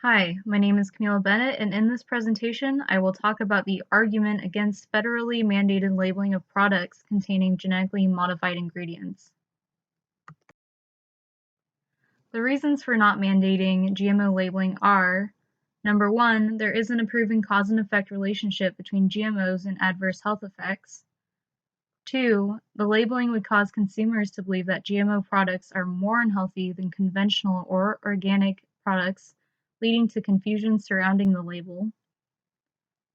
Hi, my name is Camila Bennett, and in this presentation, I will talk about the argument against federally mandated labeling of products containing genetically modified ingredients. The reasons for not mandating GMO labeling are: number one, there isn't a proven cause and effect relationship between GMOs and adverse health effects. Two, the labeling would cause consumers to believe that GMO products are more unhealthy than conventional or organic products, leading to confusion surrounding the label.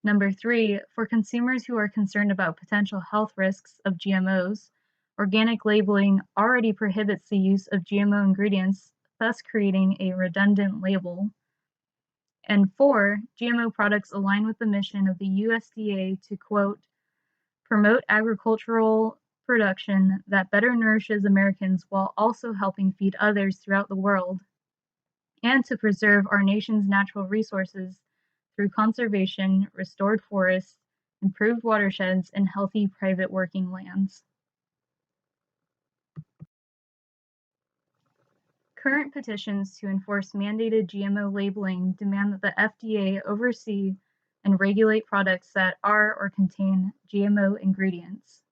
Number three, for consumers who are concerned about potential health risks of GMOs, organic labeling already prohibits the use of GMO ingredients, thus creating a redundant label. And four, GMO products align with the mission of the USDA to, quote, promote agricultural production that better nourishes Americans while also helping feed others throughout the world, and to preserve our nation's natural resources through conservation, restored forests, improved watersheds, and healthy private working lands. Current petitions to enforce mandated GMO labeling demand that the FDA oversee and regulate products that are or contain GMO ingredients.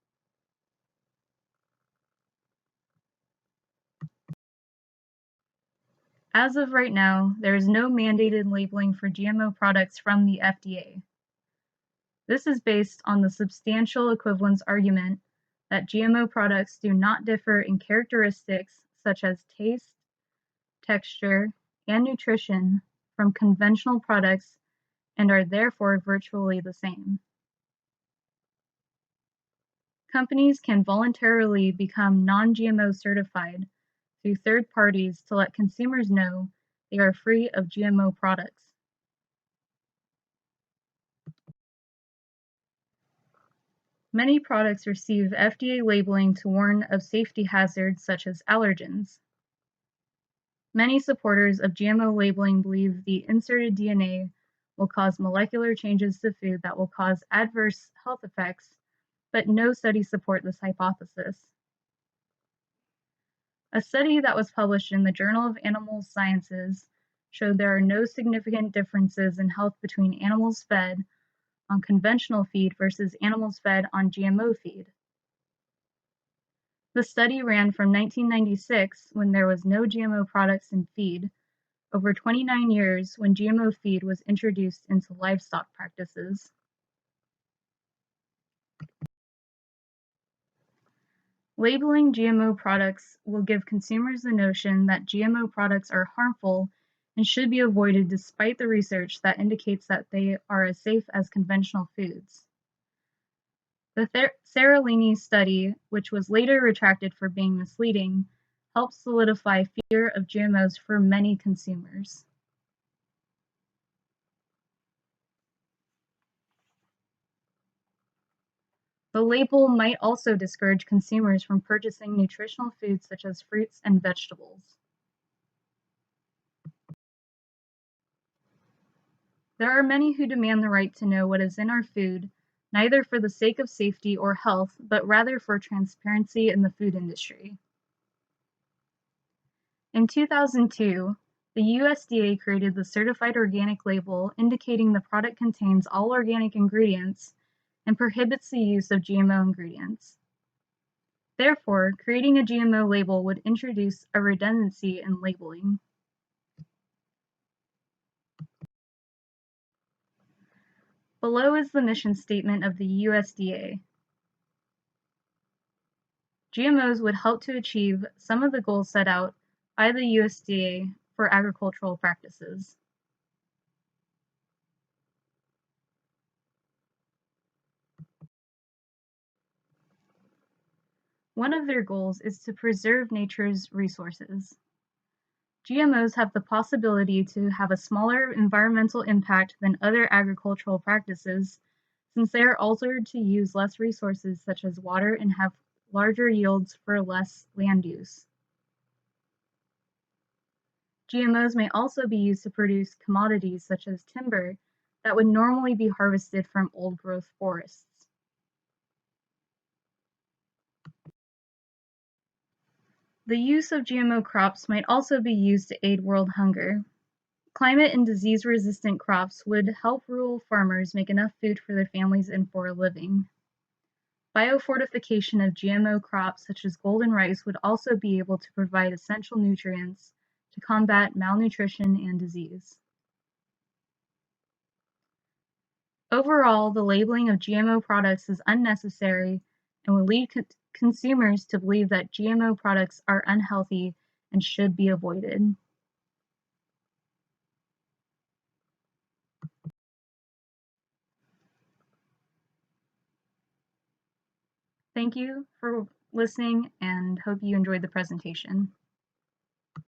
As of right now, there is no mandated labeling for GMO products from the FDA. This is based on the substantial equivalence argument that GMO products do not differ in characteristics such as taste, texture, and nutrition from conventional products and are therefore virtually the same. Companies can voluntarily become non-GMO certified through third parties to let consumers know they are free of GMO products. Many products receive FDA labeling to warn of safety hazards such as allergens. Many supporters of GMO labeling believe the inserted DNA will cause molecular changes to food that will cause adverse health effects, but no studies support this hypothesis. A study that was published in the Journal of Animal Sciences showed there are no significant differences in health between animals fed on conventional feed versus animals fed on GMO feed. The study ran from 1996, when there was no GMO products in feed, over 29 years when GMO feed was introduced into livestock practices. Labeling GMO products will give consumers the notion that GMO products are harmful and should be avoided despite the research that indicates that they are as safe as conventional foods. The Seralini study, which was later retracted for being misleading, helped solidify fear of GMOs for many consumers. The label might also discourage consumers from purchasing nutritional foods such as fruits and vegetables. There are many who demand the right to know what is in our food, neither for the sake of safety or health, but rather for transparency in the food industry. In 2002, the USDA created the Certified Organic label, indicating the product contains all organic ingredients and prohibits the use of GMO ingredients. Therefore, creating a GMO label would introduce a redundancy in labeling. Below is the mission statement of the USDA. GMOs would help to achieve some of the goals set out by the USDA for agricultural practices. One of their goals is to preserve nature's resources. GMOs have the possibility to have a smaller environmental impact than other agricultural practices, since they are altered to use less resources such as water and have larger yields for less land use. GMOs may also be used to produce commodities such as timber that would normally be harvested from old-growth forests. The use of GMO crops might also be used to aid world hunger. Climate and disease-resistant crops would help rural farmers make enough food for their families and for a living. Biofortification of GMO crops such as golden rice would also be able to provide essential nutrients to combat malnutrition and disease. Overall, the labeling of GMO products is unnecessary and will lead consumers to believe that GMO products are unhealthy and should be avoided. Thank you for listening and hope you enjoyed the presentation.